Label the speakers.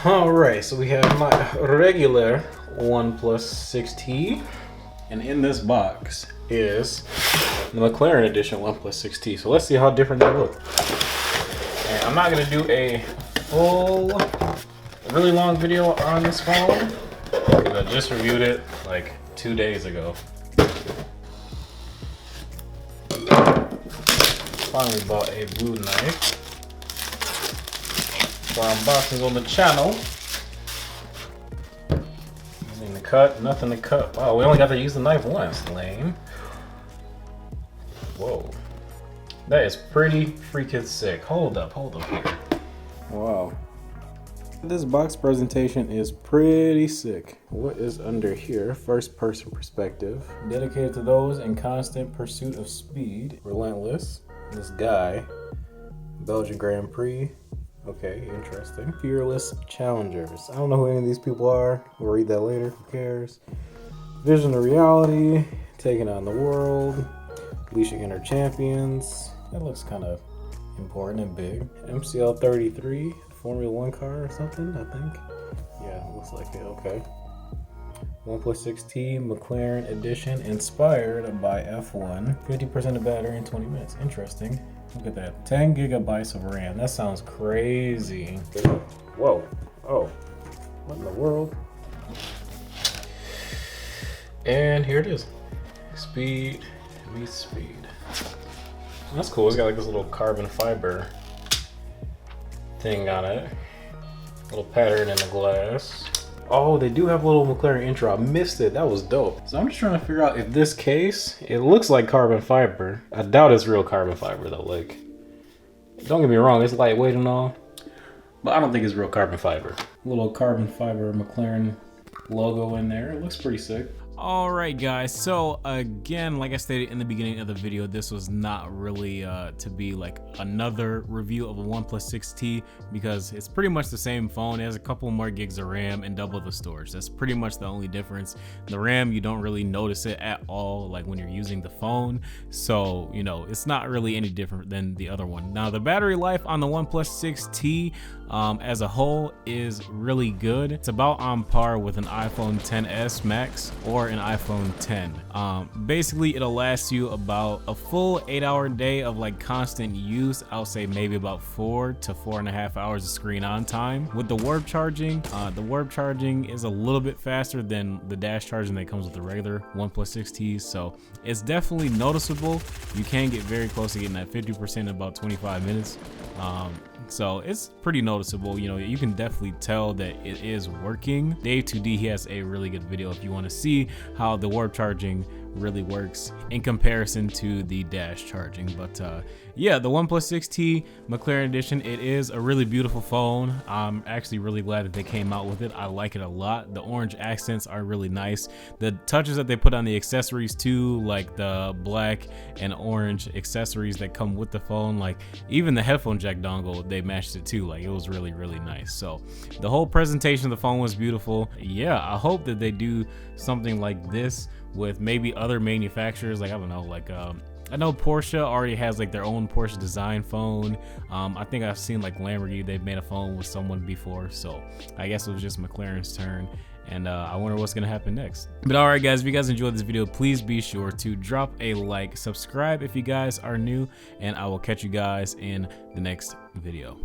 Speaker 1: Alright, so we have my regular OnePlus 6T, and in this box is the McLaren Edition OnePlus 6T. So let's see how different they look. And I'm not going to do a full, really long video on this phone, because I just reviewed it like 2 days ago. Finally bought a blue knife for unboxings on the channel. Nothing to cut, nothing to cut. Wow, we only got to use the knife once. Lame. Whoa. That is pretty freaking sick. Hold up here. Wow. This box presentation is pretty sick. What is under here? First person perspective. Dedicated to those in constant pursuit of speed. Relentless. This guy. Belgian Grand Prix. Okay, interesting. Fearless challengers. I don't know who any of these people are. We'll read that later. Who cares? Vision of reality. Taking on the world. Unleashing inner champions. That looks kind of important and big. MCL 33. Formula 1 car or something, I think. Yeah, looks like it. Okay. OnePlus 6T McLaren Edition, inspired by F1. 50% of battery in 20 minutes. Interesting. Look at that. 10 gigabytes of RAM. That sounds crazy. Whoa. Oh. What in the world? And here it is. Speed meets speed. That's cool. It's got like this little carbon fiber thing on it. Little pattern in the glass. Oh, they do have a little McLaren intro. I missed it. That was dope. So I'm just trying to figure out if this case, it looks like carbon fiber. I doubt it's real carbon fiber though. Like, don't get me wrong, it's lightweight and all, but I don't think it's real carbon fiber. Little carbon fiber McLaren logo in there. It looks pretty sick.
Speaker 2: Alright guys, so again, like I stated in the beginning of the video, this was not really to be like another review of a OnePlus 6T, because it's pretty much the same phone. It has a couple more gigs of RAM and double the storage. That's pretty much the only difference. The RAM, you don't really notice it at all like when you're using the phone, so you know, it's not really any different than the other one. Now the battery life on the OnePlus 6T as a whole is really good. It's about on par with an iPhone XS Max or an iPhone 10. Basically it'll last you about a full 8-hour day of like constant use. I'll say maybe about 4 to 4.5 hours of screen on time. With the warp charging is a little bit faster than the dash charging that comes with the regular OnePlus 6Ts, so it's definitely noticeable. You can get very close to getting that 50% in about 25 minutes. So it's pretty noticeable. You know, you can definitely tell that it is working. Dave2D, he has a really good video if you want to see how the warp charging really works in comparison to the dash charging. But yeah, the OnePlus 6T McLaren Edition, it is a really beautiful phone. I'm actually really glad that they came out with it. I like it a lot. The orange accents are really nice. The touches that they put on the accessories too, like the black and orange accessories that come with the phone, like even the headphone jack dongle, they matched it too. Like it was really, really nice. So the whole presentation of the phone was beautiful. Yeah, I hope that they do something like this with maybe other manufacturers. Like, I don't know, like I know Porsche already has like their own Porsche design phone. I think I've seen like Lamborghini, they've made a phone with someone before, so I guess it was just McLaren's turn, and I wonder what's gonna happen next. But alright guys, if you guys enjoyed this video, please be sure to drop a like, subscribe if you guys are new, and I will catch you guys in the next video.